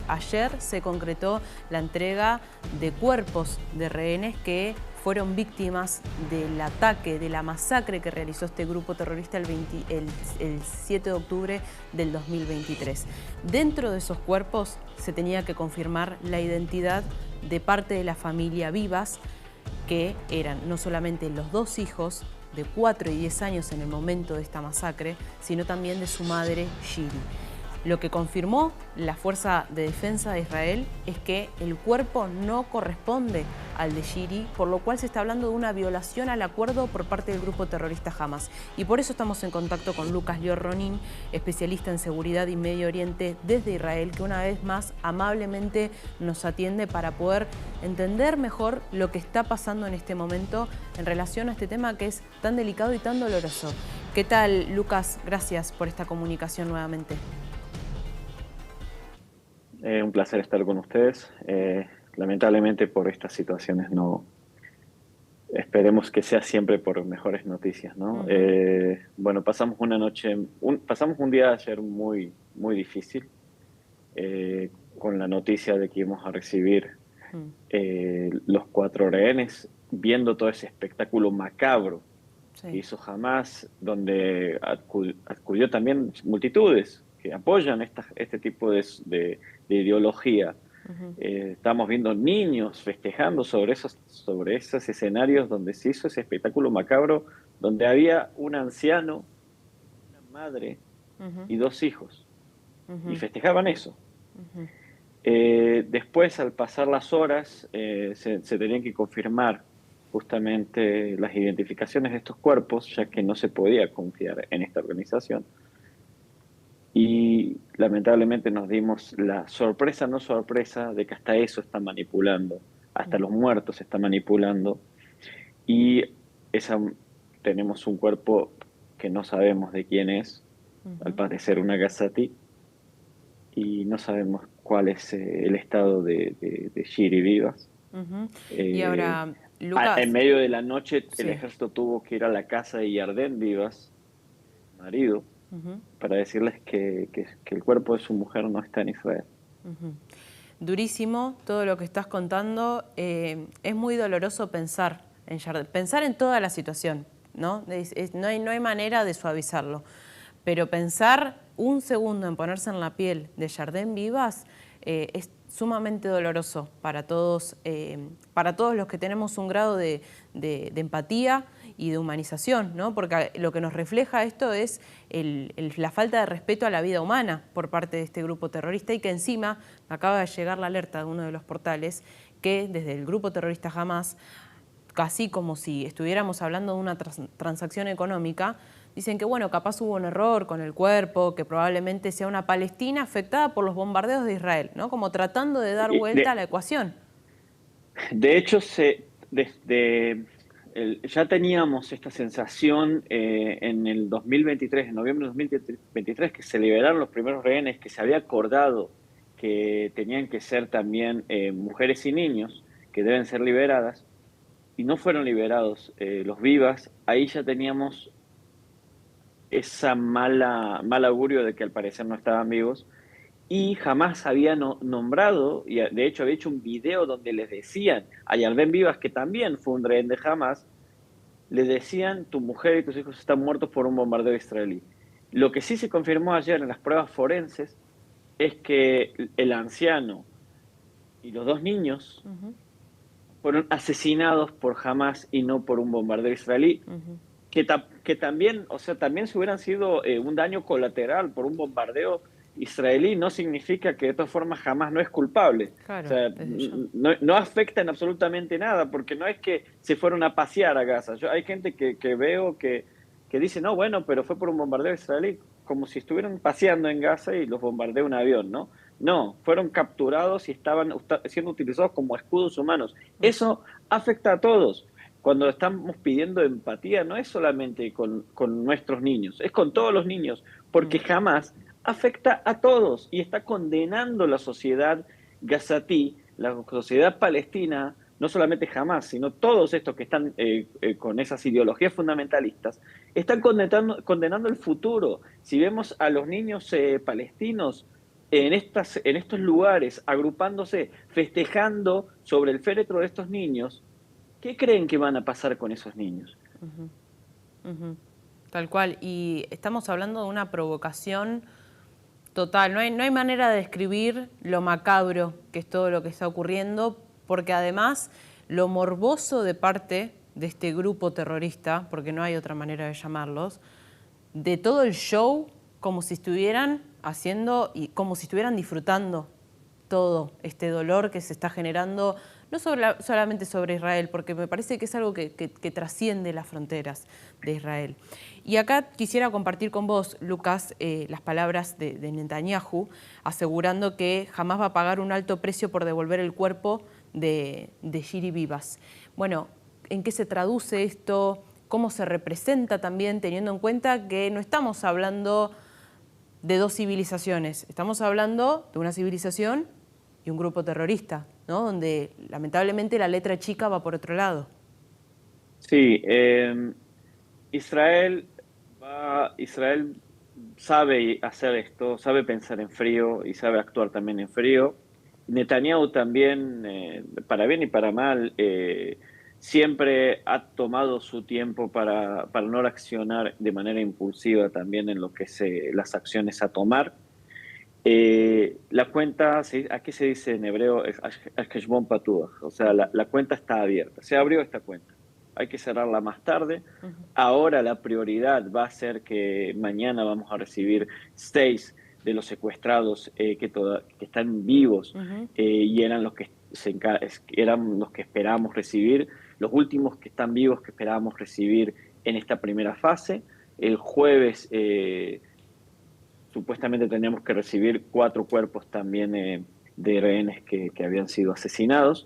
ayer se concretó la entrega de cuerpos de rehenes que fueron víctimas del ataque, de la masacre que realizó este grupo terrorista el 7 de octubre del 2023. Dentro de esos cuerpos se tenía que confirmar la identidad de parte de la familia Vivas, que eran no solamente los dos hijos de 4 y 10 años en el momento de esta masacre, sino también de su madre, Shiri. Lo que confirmó la Fuerza de Defensa de Israel es que el cuerpo no corresponde al de Shiri, por lo cual se está hablando de una violación al acuerdo por parte del grupo terrorista Hamas. Y por eso estamos en contacto con Lucas Lior Ronin, especialista en seguridad y Medio Oriente desde Israel, que una vez más amablemente nos atiende para poder entender mejor lo que está pasando en este momento en relación a este tema que es tan delicado y tan doloroso. ¿Qué tal, Lucas? Gracias por esta comunicación nuevamente. Un placer estar con ustedes. Lamentablemente por estas situaciones no esperemos que sea siempre por mejores noticias, ¿no? Bueno, pasamos una noche, pasamos un día ayer muy difícil con la noticia de que íbamos a recibir los 4 rehenes, viendo todo ese espectáculo macabro que hizo Hamas, donde acudió también multitudes que apoyan este tipo de ideología. Estamos viendo niños festejando sobre esos escenarios donde se hizo ese espectáculo macabro, donde había un anciano, una madre y 2 hijos, y festejaban eso. Después, al pasar las horas, se tenían que confirmar justamente las identificaciones de estos cuerpos, ya que no se podía confiar en esta organización. Y lamentablemente nos dimos la sorpresa, no sorpresa, de que hasta eso está manipulando, hasta los muertos se está manipulando. Y tenemos un cuerpo que no sabemos de quién es, al parecer una Gazati, y no sabemos cuál es el estado de Shiri Vivas. Y ahora, Lucas, en medio de la noche el ejército tuvo que ir a la casa de Yarden Vivas, marido, para decirles que el cuerpo de su mujer no está en Israel. Durísimo todo lo que estás contando. Es muy doloroso pensar en toda la situación, ¿no? No hay manera de suavizarlo. Pero pensar un segundo en ponerse en la piel de Yarden Vivas es sumamente doloroso para todos los que tenemos un grado de empatía y de humanización, ¿no? Porque lo que nos refleja esto es la falta de respeto a la vida humana por parte de este grupo terrorista, y que encima acaba de llegar la alerta de uno de los portales que desde el grupo terrorista Hamas, casi como si estuviéramos hablando de una transacción económica, dicen que bueno, capaz hubo un error con el cuerpo, que probablemente sea una Palestina afectada por los bombardeos de Israel, ¿no? Como tratando de dar vuelta a la ecuación. De hecho, ya teníamos esta sensación en el 2023, en noviembre de 2023, que se liberaron los primeros rehenes, que se había acordado que tenían que ser también mujeres y niños, que deben ser liberadas, y no fueron liberados los Vivas. Ahí ya teníamos esa mal augurio de que al parecer no estaban vivos, y jamás había nombrado, y de hecho había hecho un video donde les decían a Yarden Vivas, que también fue un rehén de Hamas, le decían: tu mujer y tus hijos están muertos por un bombardeo israelí. Lo que sí se confirmó ayer en las pruebas forenses es que el anciano y los 2 niños fueron asesinados por Hamas y no por un bombardeo israelí, que también, o sea, también si hubieran sido un daño colateral por un bombardeo israelí, no significa que de todas formas Hamas no es culpable. Claro, o sea, no afecta en absolutamente nada, porque no es que se fueron a pasear a Gaza. Hay gente que veo que dice: no, bueno, pero fue por un bombardeo israelí, como si estuvieran paseando en Gaza y los bombardeó un avión, ¿no? No, fueron capturados y estaban siendo utilizados como escudos humanos. Eso afecta a todos. Cuando estamos pidiendo empatía, no es solamente con nuestros niños, es con todos los niños, porque jamás afecta a todos y está condenando la sociedad gazatí, la sociedad palestina, no solamente Hamas, sino todos estos que están con esas ideologías fundamentalistas, están condenando el futuro. Si vemos a los niños palestinos, en estos lugares, agrupándose, festejando sobre el féretro de estos niños, ¿qué creen que van a pasar con esos niños? Ujú. Tal cual. Y estamos hablando de una provocación total. No hay manera de describir lo macabro que es todo lo que está ocurriendo, porque además lo morboso de parte de este grupo terrorista, porque no hay otra manera de llamarlos, de todo el show, como si estuvieran haciendo y como si estuvieran disfrutando todo este dolor que se está generando, no solamente sobre Israel, porque me parece que es algo que trasciende las fronteras de Israel. Y acá quisiera compartir con vos, Lucas, las palabras de Netanyahu, asegurando que jamás va a pagar un alto precio por devolver el cuerpo de Shiri vivas. Bueno, ¿en qué se traduce esto? ¿Cómo se representa también, teniendo en cuenta que no estamos hablando de dos civilizaciones, estamos hablando de una civilización y un grupo terrorista, ¿no? Donde lamentablemente la letra chica va por otro lado? Sí, Israel Israel sabe hacer esto, sabe pensar en frío y sabe actuar también en frío. Netanyahu también, para bien y para mal, siempre ha tomado su tiempo para no reaccionar de manera impulsiva también en lo que es las acciones a tomar. La cuenta, aquí se dice en hebreo, es Heshbon Patuach, o sea, la cuenta está abierta, se abrió esta cuenta, hay que cerrarla más tarde. Ahora la prioridad va a ser que mañana vamos a recibir 6 de los secuestrados que están vivos, y eran los que, eran los que esperábamos recibir, los últimos que están vivos que esperábamos recibir en esta primera fase. El jueves supuestamente teníamos que recibir 4 cuerpos también de rehenes que habían sido asesinados.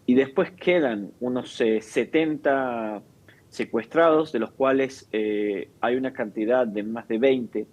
Y después quedan unos 70 secuestrados, de los cuales hay una cantidad de más de 20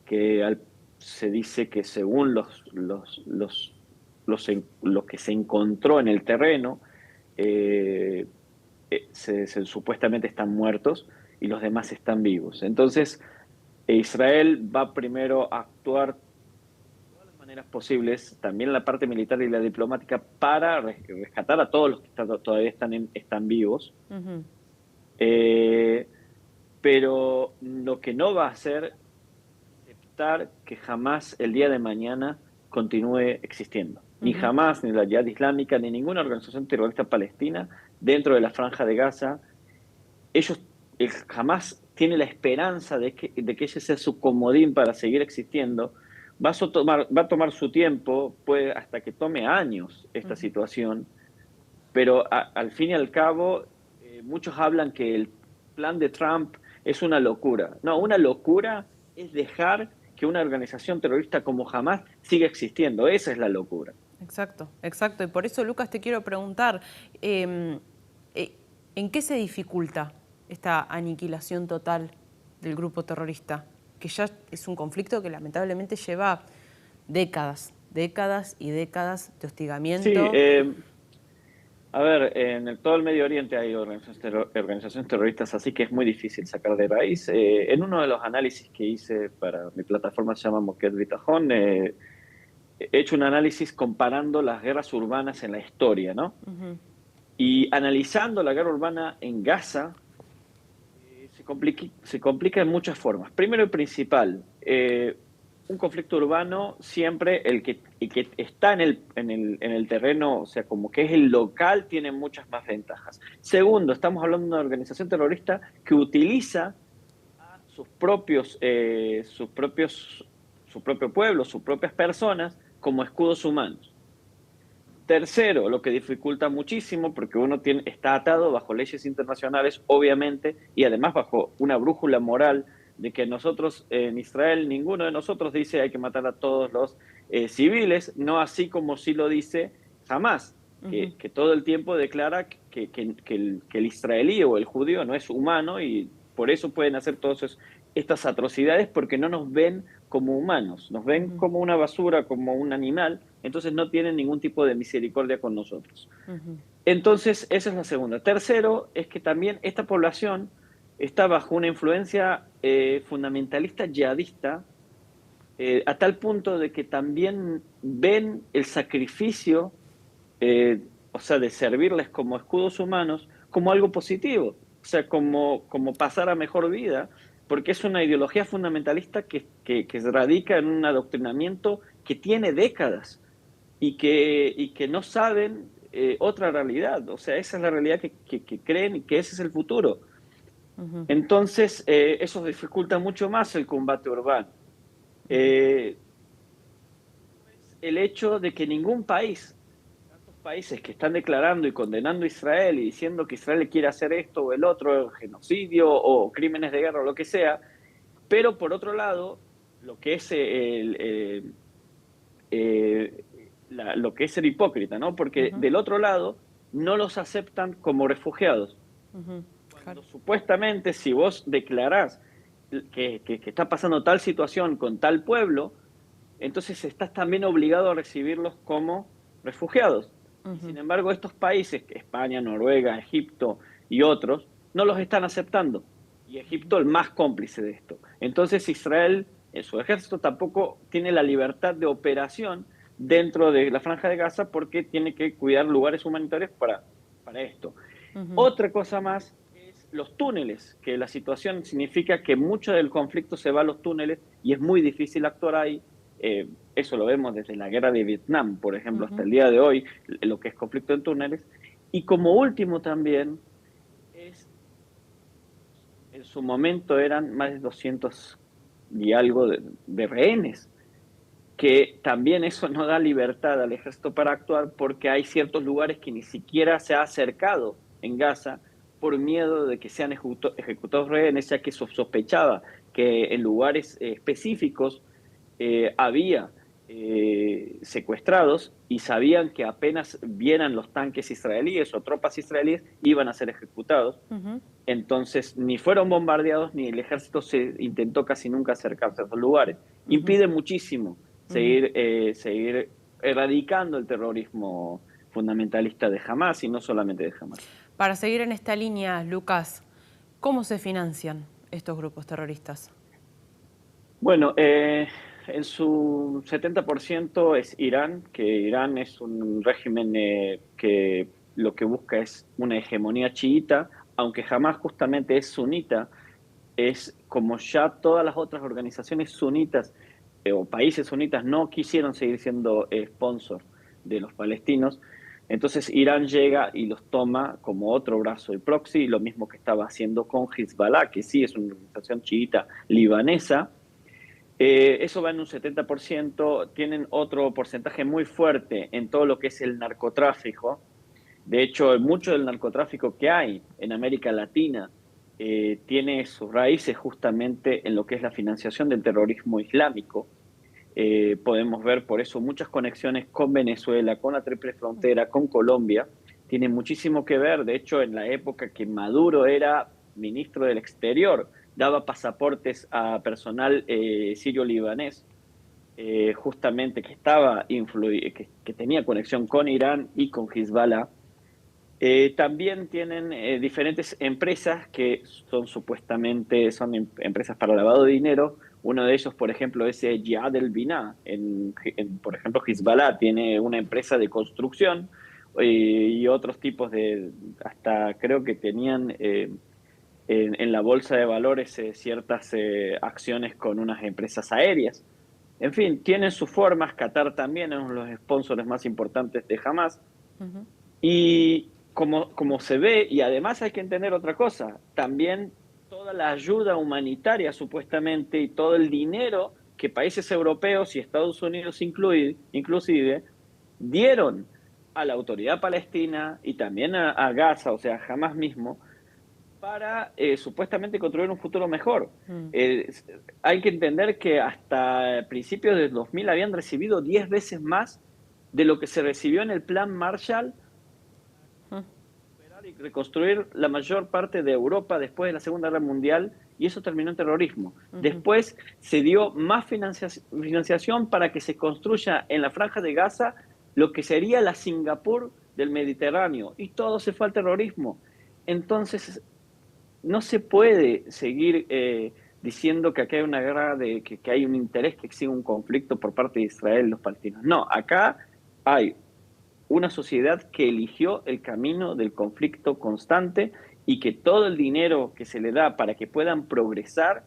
que se dice que según lo que se encontró en el terreno, eh, supuestamente están muertos y los demás están vivos. Entonces, Israel va primero a actuar de todas las maneras posibles, también en la parte militar y la diplomática, para rescatar a todos los que todavía están vivos. Uh-huh. Eh, pero lo que no va a hacer es aceptar que jamás el día de mañana continúe existiendo. Ni jamás, ni la Yihad Islámica, ni ninguna organización terrorista palestina dentro de la Franja de Gaza. Ellos jamás tiene la esperanza de que ese sea su comodín para seguir existiendo. Va a tomar su tiempo, puede hasta que tome años esta situación, pero al fin y al cabo, muchos hablan que el plan de Trump es una locura. No, una locura es dejar que una organización terrorista como Hamas siga existiendo. Esa es la locura. Exacto, exacto. Y por eso, Lucas, te quiero preguntar, ¿en qué se dificulta esta aniquilación total del grupo terrorista? Que ya es un conflicto que lamentablemente lleva décadas, décadas y décadas de hostigamiento. Sí, a ver, en todo el Medio Oriente hay organizaciones terroristas, así que es muy difícil sacar de raíz. En uno de los análisis que hice para mi plataforma, se llama Moked Bitajón, he hecho un análisis comparando las guerras urbanas en la historia, ¿no? Y analizando la guerra urbana en Gaza, se complica en muchas formas. Primero y principal, un conflicto urbano siempre el que está en el terreno, o sea, como que es el local, tiene muchas más ventajas. Segundo, estamos hablando de una organización terrorista que utiliza a su propio pueblo, sus propias personas como escudos humanos. Tercero, lo que dificulta muchísimo, porque uno está atado bajo leyes internacionales, obviamente, y además bajo una brújula moral de que nosotros en Israel, ninguno de nosotros dice hay que matar a todos los civiles, no así como sí lo dice Hamas, que todo el tiempo declara que el israelí o el judío no es humano y por eso pueden hacer todas estas atrocidades, porque no nos ven como humanos, nos ven como una basura, como un animal, entonces no tienen ningún tipo de misericordia con nosotros. Entonces, esa es la segunda. Tercero, es que también esta población está bajo una influencia fundamentalista yihadista a tal punto de que también ven el sacrificio, o sea, de servirles como escudos humanos, como algo positivo, o sea, como pasar a mejor vida, porque es una ideología fundamentalista que radica en un adoctrinamiento que tiene décadas y que no saben otra realidad, o sea, esa es la realidad que creen y que ese es el futuro. Ujú, Entonces, eso dificulta mucho más el combate urbano. ujú, Eh, el hecho de que ningún país, tantos países que están declarando y condenando a Israel y diciendo que Israel quiere hacer esto o el otro, genocidio o crímenes de guerra o lo que sea, pero por otro lado, lo que es eh, lo que es ser hipócrita, ¿no? Porque ujú, del otro lado no los aceptan como refugiados. ujú. Claro. Cuando supuestamente si vos declarás que está pasando tal situación con tal pueblo, entonces estás también obligado a recibirlos como refugiados. Y Ujú, sin embargo, estos países, España, Noruega, Egipto y otros, no los están aceptando. Y Egipto el más cómplice de esto. Entonces Israel, su ejército tampoco tiene la libertad de operación dentro de la Franja de Gaza porque tiene que cuidar lugares humanitarios para esto. ujú. Otra cosa más es los túneles, que la situación significa que mucho del conflicto se va a los túneles y es muy difícil actuar ahí. Eso lo vemos desde la guerra de Vietnam, por ejemplo, hasta Ujú, el día de hoy, lo que es conflicto en túneles. Y como último también, es, en su momento eran más de 200 y algo de rehenes, que también eso no da libertad al ejército para actuar porque hay ciertos lugares que ni siquiera se ha acercado en Gaza por miedo de que sean ejecutados rehenes, ya que sospechaba que en lugares específicos había secuestrados y sabían que apenas vieran los tanques israelíes o tropas israelíes iban a ser ejecutados. ujú, Entonces, ni fueron bombardeados ni el ejército se intentó casi nunca acercarse a esos lugares. ujú, Impide muchísimo ujú. seguir erradicando el terrorismo fundamentalista de Hamas y no solamente de Hamas. Para seguir en esta línea, Lucas, ¿cómo se financian estos grupos terroristas? Bueno, en su 70% es Irán, que Irán es un régimen que lo que busca es una hegemonía chiita, aunque Hamas justamente es sunita, es como ya todas las otras organizaciones sunitas o países sunitas no quisieron seguir siendo sponsor de los palestinos, entonces Irán llega y los toma como otro brazo de proxy, lo mismo que estaba haciendo con Hezbollah, que sí es una organización chiita libanesa. Eso va en un 70%, tienen otro porcentaje muy fuerte en todo lo que es el narcotráfico. De hecho, mucho del narcotráfico que hay en América Latina tiene sus raíces justamente en lo que es la financiación del terrorismo islámico. Podemos ver por eso muchas conexiones con Venezuela, con la Triple Frontera, con Colombia. Tiene muchísimo que ver. De hecho, en la época que Maduro era ministro del Exterior, daba pasaportes a personal sirio-libanés, justamente que que tenía conexión con Irán y con Hezbollah. También tienen diferentes empresas que son supuestamente empresas para lavado de dinero. Uno de ellos, por ejemplo, es Jihad el Bina. Por ejemplo, Hezbollah tiene una empresa de construcción y otros tipos hasta creo que tenían en la bolsa de valores ciertas acciones con unas empresas aéreas. En fin, tienen sus formas. Qatar también es uno de los sponsors más importantes de Hamas. Ujú, Y como se ve, y además hay que entender otra cosa, también toda la ayuda humanitaria supuestamente y todo el dinero que países europeos y Estados Unidos inclusive dieron a la autoridad palestina y también a Gaza, o sea, Hamas mismo, para supuestamente construir un futuro mejor. mm, Eh, Hay que entender que hasta principios del 2000 habían recibido 10 veces más de lo que se recibió en el Plan Marshall mm, y reconstruir la mayor parte de Europa después de la Segunda Guerra Mundial y eso terminó en terrorismo. ujú, Después se dio más financiación para que se construya en la Franja de Gaza lo que sería la Singapur del Mediterráneo y todo se fue al terrorismo. Entonces no se puede seguir diciendo que acá hay una guerra, que hay un interés que exige un conflicto por parte de Israel y los palestinos. No, acá hay una sociedad que eligió el camino del conflicto constante y que todo el dinero que se le da para que puedan progresar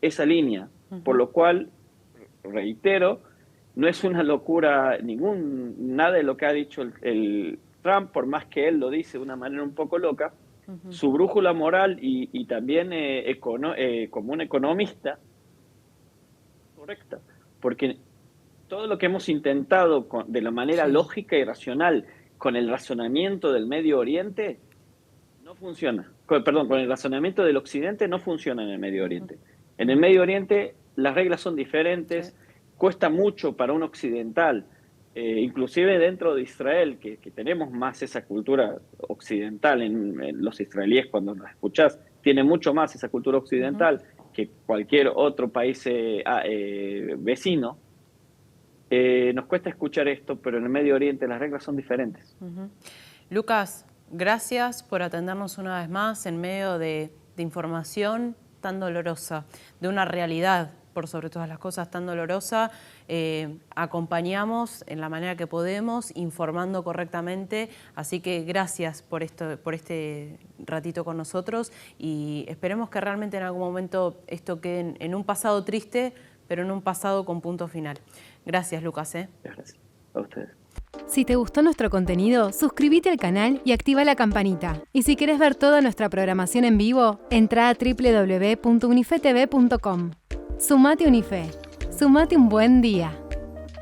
esa línea, por lo cual, reitero, no es una locura nada de lo que ha dicho el Trump, por más que él lo dice de una manera un poco loca. Su brújula moral y también como un economista correcta, porque todo lo que hemos intentado de la manera lógica y racional con el razonamiento del Medio Oriente no funciona. Con el razonamiento del Occidente no funciona en el Medio Oriente. En el Medio Oriente las reglas son diferentes, cuesta mucho para un occidental, inclusive dentro de Israel, que tenemos más esa cultura occidental en los israelíes, cuando nos escuchás, tiene mucho más esa cultura occidental que cualquier otro país vecino. Nos cuesta escuchar esto, pero en el Medio Oriente las reglas son diferentes. Lucas, gracias por atendernos una vez más en medio de información tan dolorosa, de una realidad, por sobre todas las cosas, tan dolorosa. Acompañamos en la manera que podemos, informando correctamente, así que gracias por este ratito con nosotros y esperemos que realmente en algún momento esto quede en un pasado triste, pero en un pasado con punto final. Gracias, Lucas. Gracias a ustedes. Si te gustó nuestro contenido, suscríbete al canal y activa la campanita. Y si querés ver toda nuestra programación en vivo, entra a www.unifetv.com. Sumate Unife. Sumate un buen día.